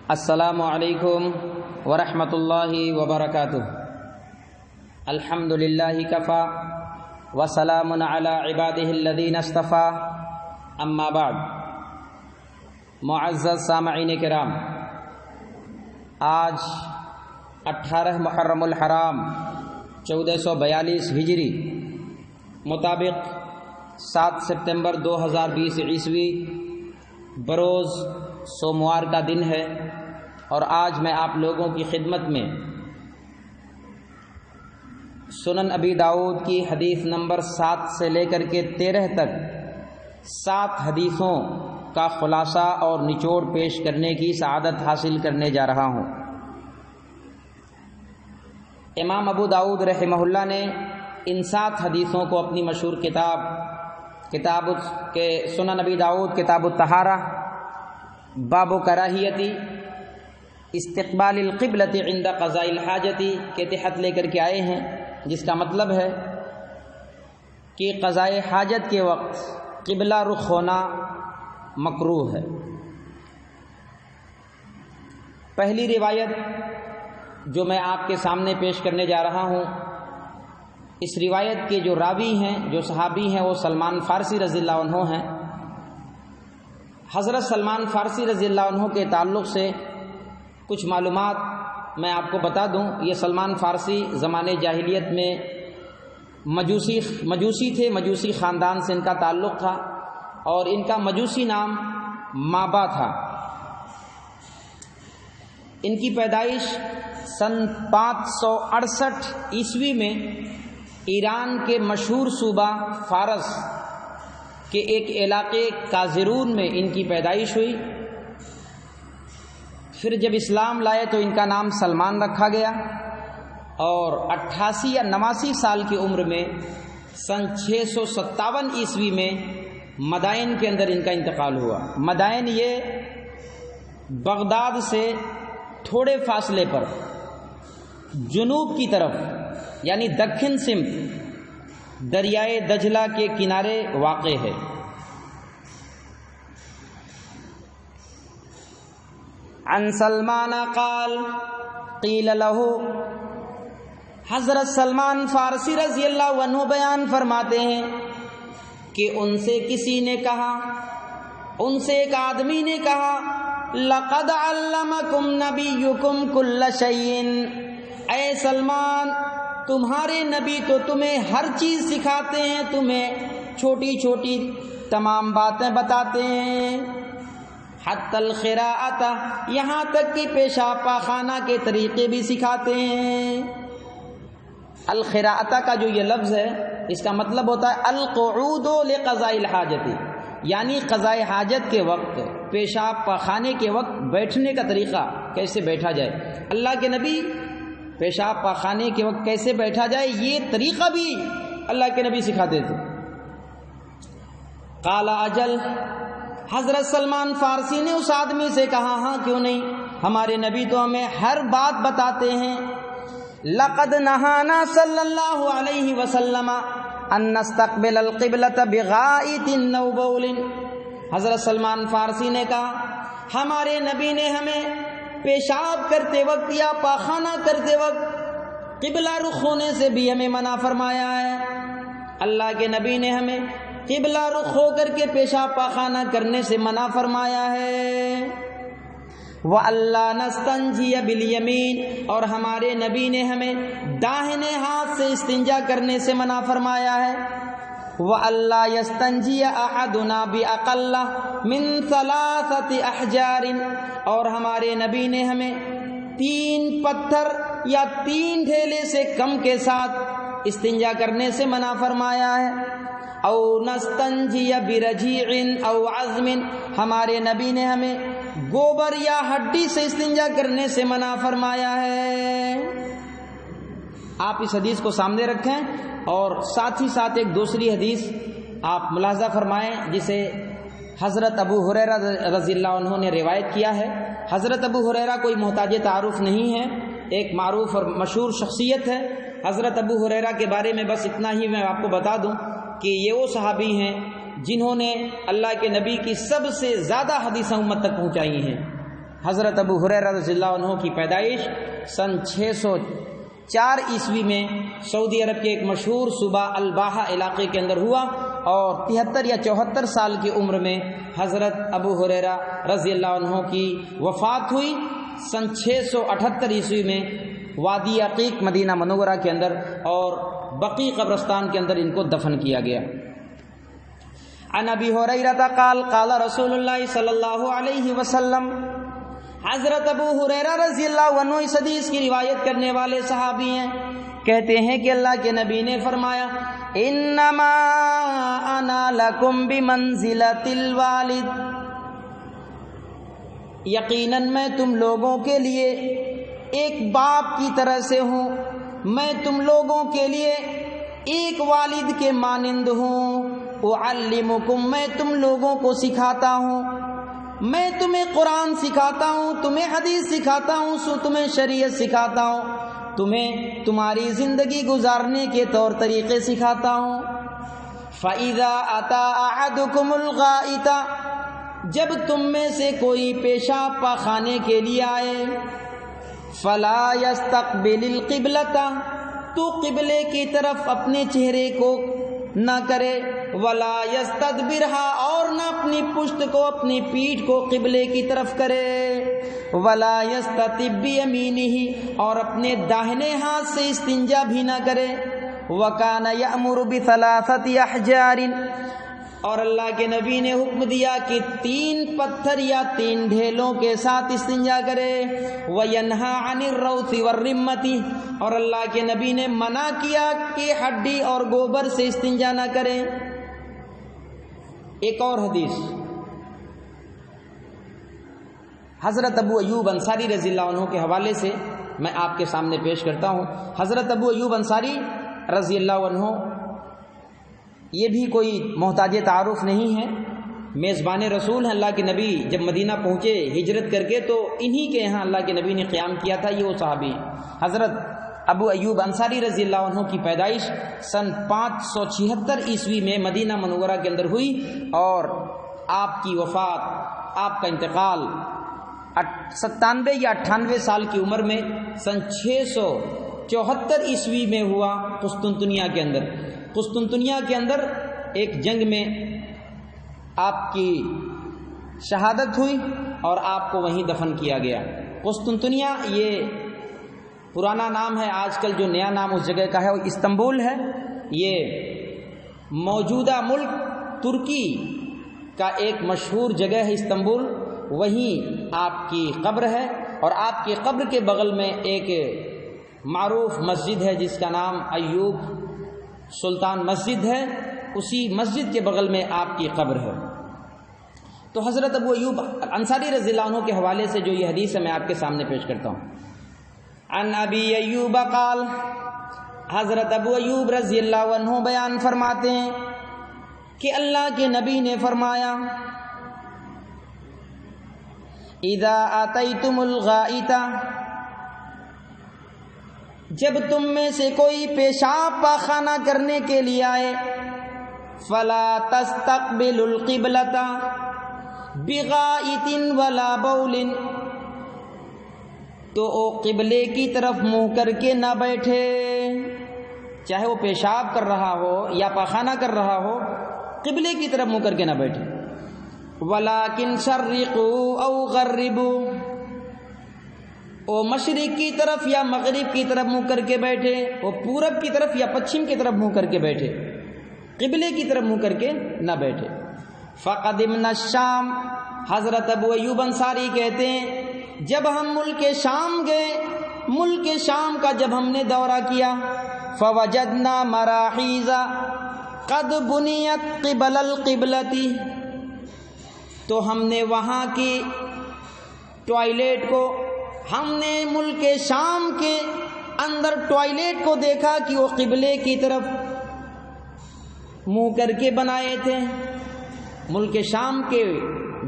السلام علیکم ورحمۃ اللہ وبرکاتہ۔ الحمد للہ کفا وسلام علی عبادہ الذین اصطفیٰ، اما بعد۔ معزز سامعین کرام، آج 18 محرم الحرام 1442 ہجری مطابق 7 ستمبر 2020 عیسوی بروز سوموار کا دن ہے، اور آج میں آپ لوگوں کی خدمت میں سنن ابی داؤد کی حدیث نمبر 7 سے لے کر کے 13 تک 7 حدیثوں کا خلاصہ اور نچوڑ پیش کرنے کی سعادت حاصل کرنے جا رہا ہوں۔ امام ابو داؤد رحمہ اللہ نے ان 7 حدیثوں کو اپنی مشہور کتاب کے سنن ابی داؤد کتاب الطہارہ باب کراہیتی استقبال القبلۃ عند قضاء الحاجۃ کے تحت لے کر کے آئے ہیں، جس کا مطلب ہے کہ قضاء حاجت کے وقت قبلہ رخ ہونا مکروہ ہے۔ پہلی روایت جو میں آپ کے سامنے پیش کرنے جا رہا ہوں، اس روایت کے جو راوی ہیں، جو صحابی ہیں، وہ سلمان فارسی رضی اللہ عنہ ہیں۔ حضرت سلمان فارسی رضی اللہ عنہ کے تعلق سے کچھ معلومات میں آپ کو بتا دوں۔ یہ سلمان فارسی زمانے جاہلیت میں مجوسی تھے، مجوسی خاندان سے ان کا تعلق تھا، اور ان کا مجوسی نام مابا تھا۔ ان کی پیدائش سن 568 عیسوی میں ایران کے مشہور صوبہ فارس کے ایک علاقے کازرون میں ان کی پیدائش ہوئی۔ پھر جب اسلام لائے تو ان کا نام سلمان رکھا گیا، اور 88 یا 89 سال کی عمر میں سن 657 عیسوی میں مدائن کے اندر ان کا انتقال ہوا۔ مدائن یہ بغداد سے تھوڑے فاصلے پر جنوب کی طرف، یعنی دکن سمت دریائے دجلہ کے کنارے واقع ہے۔ عن سلمان قال قیل له، حضرت سلمان فارسی رضی اللہ عنہ بیان فرماتے ہیں کہ ان سے کسی نے کہا، ان سے ایک آدمی نے کہا، لقد علمکم نبیکم کل شیء، اے سلمان تمہارے نبی تو تمہیں ہر چیز سکھاتے ہیں، تمہیں چھوٹی چھوٹی تمام باتیں بتاتے ہیں، حتی القراءۃ، یہاں تک کہ پیشاب پاخانہ کے طریقے بھی سکھاتے ہیں۔ القراءۃ کا جو یہ لفظ ہے، اس کا مطلب ہوتا ہے القعود لقضاء الحاجۃ، یعنی قضاء حاجت کے وقت، پیشاب پاخانے کے وقت بیٹھنے کا طریقہ کیسے بیٹھا جائے۔ اللہ کے نبی پیشاب پاخانے کے وقت کیسے بیٹھا جائے، یہ طریقہ بھی اللہ کے نبی سکھاتے تھے۔ قال اجل، حضرت سلمان فارسی نے اس آدمی سے کہا، ہاں کیوں نہیں، ہمارے نبی تو ہمیں ہر بات بتاتے ہیں۔ لقد نہانا صلی اللہ علیہ وسلم ان نستقبل القبلۃ بغائط او بول، حضرت سلمان فارسی نے کہا، ہمارے نبی نے ہمیں پیشاب کرتے وقت یا پاخانہ کرتے وقت قبلہ رخ ہونے سے بھی ہمیں منع فرمایا ہے۔ اللہ کے نبی نے ہمیں قبلہ رخ ہو کر کے پیشاب پاخانہ کرنے سے منع فرمایا ہے۔ وَأَلَّا نَسْتَنْجِيَ بِالْيَمِينِ، اور ہمارے نبی نے ہمیں داہنے ہاتھ سے استنجا کرنے سے منع فرمایا ہے۔ وَأَلَّا يَسْتَنْجِيَ أَحَدُنَا بِأَقَلَّ مِنْ 3 أَحْجَارٍ، اور ہمارے نبی نے ہمیں 3 پتھر یا 3 ڈھیلے سے کم کے ساتھ استنجا کرنے سے منع فرمایا ہے۔ او نستنجی برجیع او عظم، ہمارے نبی نے ہمیں گوبر یا ہڈی سے استنجا کرنے سے منع فرمایا ہے۔ آپ اس حدیث کو سامنے رکھیں، اور ساتھ ہی ساتھ ایک دوسری حدیث آپ ملاحظہ فرمائیں، جسے حضرت ابو ہریرہ رضی اللہ عنہ نے روایت کیا ہے۔ حضرت ابو ہریرہ کوئی محتاج تعارف نہیں ہے، ایک معروف اور مشہور شخصیت ہے۔ حضرت ابو ہریرہ کے بارے میں بس اتنا ہی میں آپ کو بتا دوں کہ یہ وہ صحابی ہیں جنہوں نے اللہ کے نبی کی سب سے زیادہ حدیثیں امت تک پہنچائی ہیں۔ حضرت ابو ہریرہ رضی اللہ عنہ کی پیدائش سن 604 عیسوی میں سعودی عرب کے ایک مشہور صوبہ الباحہ علاقے کے اندر ہوا، اور 73 یا 74 سال کی عمر میں حضرت ابو ہریرہ رضی اللہ عنہ کی وفات ہوئی۔ سن 678 عیسوی میں وادی عقیق مدینہ منورہ کے اندر اور بقیع قبرستان کے اندر ان کو دفن کیا گیا۔ عن ابی ہریرہ قال قال رسول اللہ صلی اللہ علیہ وسلم، حضرت ابو ہریرہ رضی اللہ عنہ اس حدیث کی روایت کرنے والے صحابی ہیں، کہتے ہیں کہ اللہ کے نبی نے فرمایا انما انا لکم بمنزلۃ الوالد، یقیناً میں تم لوگوں کے لیے ایک باپ کی طرح سے ہوں، میں تم لوگوں کے لیے ایک والد کے مانند ہوں۔ اعلمکم، میں تم لوگوں کو سکھاتا ہوں، میں تمہیں قرآن سکھاتا ہوں، تمہیں حدیث سکھاتا ہوں، تمہیں شریعت سکھاتا ہوں، تمہیں تمہاری زندگی گزارنے کے طور طریقے سکھاتا ہوں۔ فَإِذَا أَتَى أَحَدُكُمُ الْغَائِطَ، جب تم میں سے کوئی پیشاب پاخانے کے لیے آئے، فَلَا يَسْتَقْبِلِ الْقِبْلَةَ، تو قبلے کی طرف اپنے چہرے کو نہ کرے، وَلَا يَسْتَدْبِرْهَا، اور نہ اپنی پشت کو، اپنی پیٹھ کو قبلے کی طرف کرے، وَلَا يَسْتَتِبْ بِيَمِينِهِ، اور اپنے داہنے ہاتھ سے استنجا بھی نہ کرے، وَكَانَ يَأْمُرُ بِثَلَاثَةِ أَحْجَارٍ، اور اللہ کے نبی نے حکم دیا کہ 3 پتھر یا 3 ڈھیلوں کے ساتھ استنجا کرے، وَيَنْهَى عَنِ الرَّوْثِ وَالرِّمَّةِ، اور اللہ کے نبی نے منع کیا کہ ہڈی اور گوبر سے استنجا نہ کرے۔ ایک اور حدیث حضرت ابو ایوب انصاری رضی اللہ عنہ کے حوالے سے میں آپ کے سامنے پیش کرتا ہوں۔ حضرت ابو ایوب انصاری رضی اللہ عنہ یہ بھی کوئی محتاج تعارف نہیں ہے، میزبان رسول ہیں۔ اللہ کے نبی جب مدینہ پہنچے ہجرت کر کے تو انہی کے یہاں اللہ کے نبی نے قیام کیا تھا، یہ وہ صحابی ہیں۔ حضرت ابو ایوب انصاری رضی اللہ عنہ کی پیدائش سن 576 عیسوی میں مدینہ منورہ کے اندر ہوئی، اور آپ کی وفات، آپ کا انتقال 97 یا 98 سال کی عمر میں سن 674 عیسوی میں ہوا قسطنطنیہ کے اندر۔ قسطنطنیہ کے اندر ایک جنگ میں آپ کی شہادت ہوئی اور آپ کو وہیں دفن کیا گیا۔ قسطنطنیہ یہ پرانا نام ہے، آج کل جو نیا نام اس جگہ کا ہے وہ استنبول ہے۔ یہ موجودہ ملک ترکی کا ایک مشہور جگہ ہے استنبول، وہیں آپ کی قبر ہے، اور آپ کی قبر کے بغل میں ایک معروف مسجد ہے جس کا نام ایوب سلطان مسجد ہے، اسی مسجد کے بغل میں آپ کی قبر ہے۔ تو حضرت ابو ایوب انصاری رضی اللہ عنہ کے حوالے سے جو یہ حدیث ہے میں آپ کے سامنے پیش کرتا ہوں۔ عن ابی ایوب قال، حضرت ابو ایوب رضی اللہ عنہ بیان فرماتے ہیں کہ اللہ کے نبی نے فرمایا اذا اتیتم الغائط، جب تم میں سے کوئی پیشاب پاخانہ کرنے کے لیے آئے، فلا تستقبلوا القبلۃ بغائط ولا بول، تو وہ قبلے کی طرف منہ کر کے نہ بیٹھے، چاہے وہ پیشاب کر رہا ہو یا پاخانہ کر رہا ہو، قبلے کی طرف منہ کر کے نہ بیٹھے۔ ولیکن شرقوا او غربوا، وہ مشرق کی طرف یا مغرب کی طرف منہ کر کے بیٹھے، وہ پورب کی طرف یا پچھم کی طرف منہ کر کے بیٹھے، قبلے کی طرف منہ کر کے نہ بیٹھے۔ فقدمنا الشام، حضرت ابو ایوب انصاری کہتے ہیں جب ہم ملک شام گئے، ملک شام کا جب ہم نے دورہ کیا، فوجدنا مراحیض قد بنیت قبل القبلۃ، تو ہم نے وہاں کی ٹوائلٹ کو، ہم نے ملک شام کے اندر ٹوائلٹ کو دیکھا کہ وہ قبلے کی طرف منہ کر کے بنائے تھے۔ ملک شام کے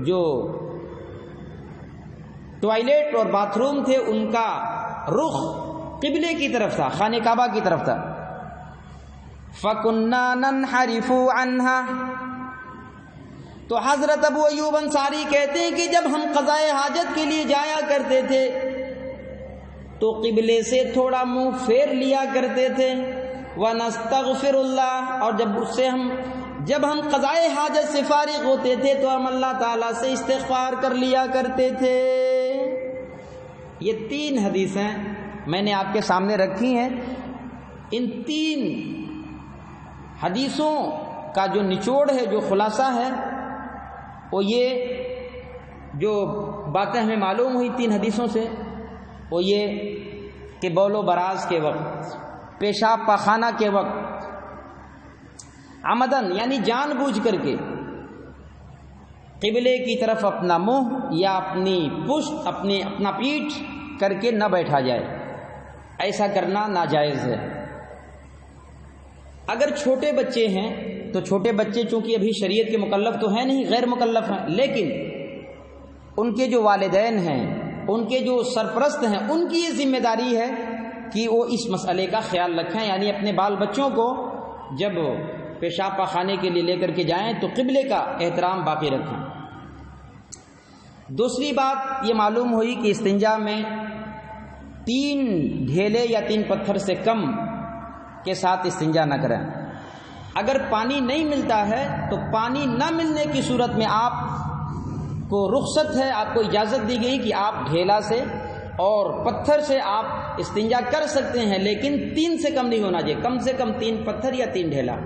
جو ٹوائلٹ اور باتھ روم تھے ان کا رخ قبلے کی طرف تھا، خانہ کعبہ کی طرف تھا۔ فَكُنَّا نَنْحَرِفُ عَنْهَا، تو حضرت ابو ایوب انصاری کہتے ہیں کہ جب ہم قضائے حاجت کے لیے جایا کرتے تھے تو قبلے سے تھوڑا منہ پھیر لیا کرتے تھے، وَنَسْتَغْفِرُ اللَّهَ، اور جب ہم قضائے حاجت سے فارغ ہوتے تھے تو ہم اللہ تعالیٰ سے استغفار کر لیا کرتے تھے۔ یہ 3 حدیثیں میں نے آپ کے سامنے رکھی ہیں۔ ان 3 حدیثوں کا جو نچوڑ ہے، جو خلاصہ ہے، وہ یہ جو باتیں ہمیں معلوم ہوئی 3 حدیثوں سے، وہ یہ کہ بول و براز کے وقت، پیشاب پاخانہ کے وقت عمدن یعنی جان بوجھ کر کے قبلے کی طرف اپنا منہ یا اپنی پشت اپنا پیٹھ کر کے نہ بیٹھا جائے، ایسا کرنا ناجائز ہے۔ اگر چھوٹے بچے ہیں تو چھوٹے بچے چونکہ ابھی شریعت کے مکلف تو ہیں نہیں، غیر مکلف ہیں، لیکن ان کے جو والدین ہیں، ان کے جو سرپرست ہیں، ان کی یہ ذمہ داری ہے کہ وہ اس مسئلے کا خیال رکھیں، یعنی اپنے بال بچوں کو جب پیشاب پاخانے کے لیے لے کر کے جائیں تو قبلے کا احترام باقی رکھیں۔ دوسری بات یہ معلوم ہوئی کہ استنجا میں 3 ڈھیلے یا 3 پتھر سے کم کے ساتھ استنجا نہ کریں۔ اگر پانی نہیں ملتا ہے تو پانی نہ ملنے کی صورت میں آپ کو رخصت ہے، آپ کو اجازت دی گئی کہ آپ ڈھیلا سے اور پتھر سے آپ استنجا کر سکتے ہیں، لیکن 3 سے کم نہیں ہونا چاہیے، کم سے کم 3 پتھر یا 3 ڈھیلا۔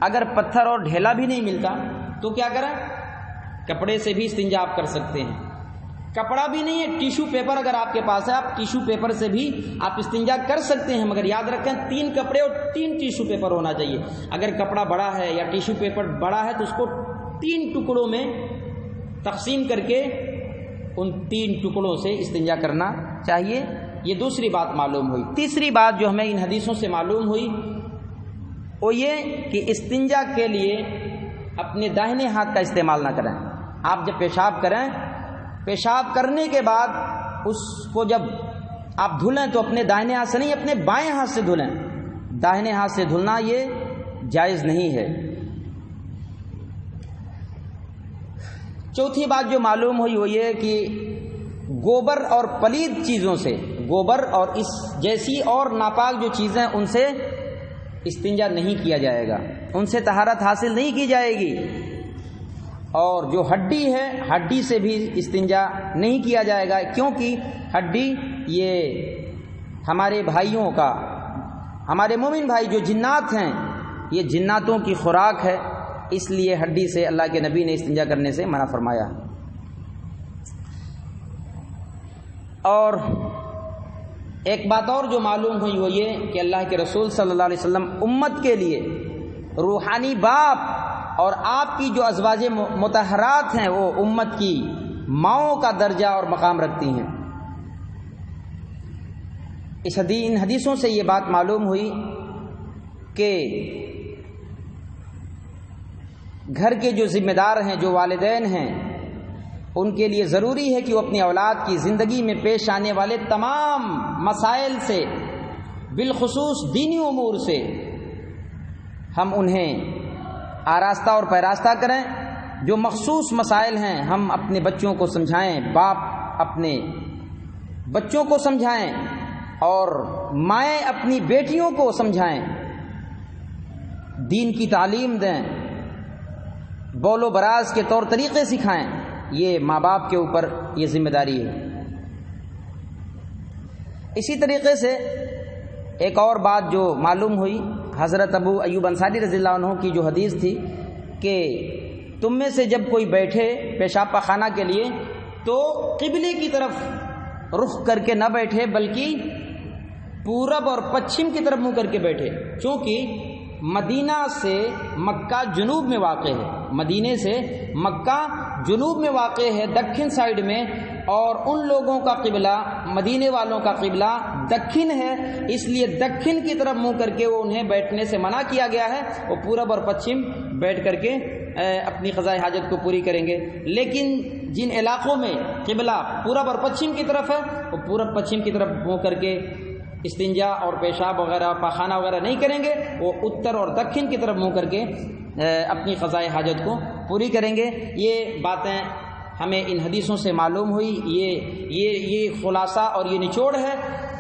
اگر پتھر اور ڈھیلا بھی نہیں ملتا تو کیا کریں؟ کپڑے سے بھی استنجا آپ کر سکتے ہیں۔ کپڑا بھی نہیں ہے، ٹیشو پیپر اگر آپ کے پاس ہے، آپ ٹیشو پیپر سے بھی آپ استنجا کر سکتے ہیں، مگر یاد رکھیں 3 کپڑے اور 3 ٹیشو پیپر ہونا چاہیے۔ اگر کپڑا بڑا ہے یا ٹیشو پیپر بڑا ہے تو اس کو 3 ٹکڑوں میں تقسیم کر کے ان 3 ٹکڑوں سے استنجا کرنا چاہیے۔ یہ دوسری بات معلوم ہوئی۔ تیسری بات جو ہمیں ان حدیثوں سے معلوم ہوئی وہ یہ کہ استنجا کے لیے اپنے داہنے ہاتھ کا استعمال نہ کریں۔ آپ جب پیشاب کریں، پیشاب کرنے کے بعد اس کو جب آپ دھلیں تو اپنے داہنے ہاتھ سے نہیں، اپنے بائیں ہاتھ سے دھلیں۔ داہنے ہاتھ سے دھلنا یہ جائز نہیں ہے۔ چوتھی بات جو معلوم ہوئی وہ یہ کہ گوبر اور پلید چیزوں سے، گوبر اور اس جیسی اور ناپاک جو چیزیں، ان سے استنجا نہیں کیا جائے گا، ان سے طہارت حاصل نہیں کی جائے گی۔ اور جو ہڈی ہے، ہڈی سے بھی استنجا نہیں کیا جائے گا، کیونکہ ہڈی یہ ہمارے بھائیوں کا، ہمارے مومن بھائی جو جنات ہیں، یہ جناتوں کی خوراک ہے، اس لیے ہڈی سے اللہ کے نبی نے استنجا کرنے سے منع فرمایا۔ اور ایک بات اور جو معلوم ہوئی وہ یہ کہ اللہ کے رسول صلی اللہ علیہ وسلم امت کے لیے روحانی باپ اور آپ کی جو ازواج مطہرات ہیں وہ امت کی ماؤں کا درجہ اور مقام رکھتی ہیں۔ ان حدیثوں سے یہ بات معلوم ہوئی کہ گھر کے جو ذمہ دار ہیں، جو والدین ہیں، ان کے لیے ضروری ہے کہ وہ اپنی اولاد کی زندگی میں پیش آنے والے تمام مسائل سے، بالخصوص دینی امور سے، ہم انہیں آراستہ اور پیراستہ کریں۔ جو مخصوص مسائل ہیں ہم اپنے بچوں کو سمجھائیں، باپ اپنے بچوں کو سمجھائیں اور مائیں اپنی بیٹیوں کو سمجھائیں، دین کی تعلیم دیں، بول و براز کے طور طریقے سکھائیں۔ یہ ماں باپ کے اوپر یہ ذمہ داری ہے۔ اسی طریقے سے ایک اور بات جو معلوم ہوئی، حضرت ابو ایوب انصاری رضی اللہ عنہ کی جو حدیث تھی کہ تم میں سے جب کوئی بیٹھے پیشاب پاخانہ کے لیے تو قبلے کی طرف رخ کر کے نہ بیٹھے، بلکہ پورب اور پچھم کی طرف منہ کر کے بیٹھے، چونکہ مدینہ سے مکہ جنوب میں واقع ہے، مدینے سے مکہ جنوب میں واقع ہے، دکن سائیڈ میں، اور ان لوگوں کا قبلہ، مدینے والوں کا قبلہ دکن ہے، اس لیے دکن کی طرف منہ کر کے وہ انہیں بیٹھنے سے منع کیا گیا ہے۔ وہ پورب اور پچھم بیٹھ کر کے اپنی قضائے حاجت کو پوری کریں گے۔ لیکن جن علاقوں میں قبلہ پورب اور پچھم کی طرف ہے وہ پورب پچھم کی طرف منہ کر کے استنجا اور پیشاب وغیرہ پاخانہ وغیرہ نہیں کریں گے، وہ اتر اور دکن کی طرف منہ کر کے اپنی قضائے حاجت کو پوری کریں گے۔ یہ باتیں ہمیں ان حدیثوں سے معلوم ہوئی، یہ خلاصہ اور یہ نچوڑ ہے۔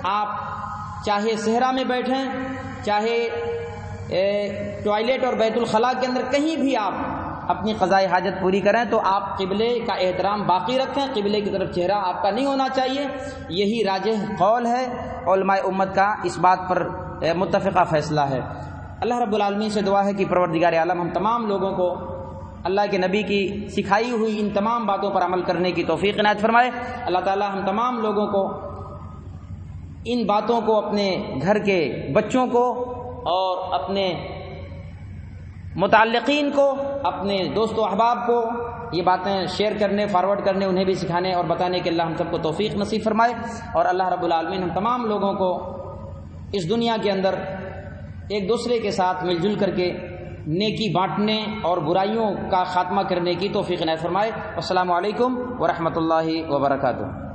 آپ چاہے صحرا میں بیٹھیں، چاہے ٹوائلٹ اور بیت الخلاء کے اندر، کہیں بھی آپ اپنی قضائے حاجت پوری کریں تو آپ قبلے کا احترام باقی رکھیں، قبلے کی طرف چہرہ آپ کا نہیں ہونا چاہیے۔ یہی راجح قول ہے، علماء امت کا اس بات پر متفقہ فیصلہ ہے۔ اللہ رب العالمین سے دعا ہے کہ پروردگار عالم ہم تمام لوگوں کو اللہ کے نبی کی سکھائی ہوئی ان تمام باتوں پر عمل کرنے کی توفیق عنایت فرمائے۔ اللہ تعالی ہم تمام لوگوں کو ان باتوں کو اپنے گھر کے بچوں کو اور اپنے متعلقین کو، اپنے دوست و احباب کو یہ باتیں شیئر کرنے، فارورڈ کرنے، انہیں بھی سکھانے اور بتانے کے اللہ ہم سب کو توفیق نصیب فرمائے۔ اور اللہ رب العالمین ہم تمام لوگوں کو اس دنیا کے اندر ایک دوسرے کے ساتھ مل جل کر کے نیکی بانٹنے اور برائیوں کا خاتمہ کرنے کی توفیق عنایت فرمائے۔ السلام علیکم ورحمۃ اللہ وبرکاتہ۔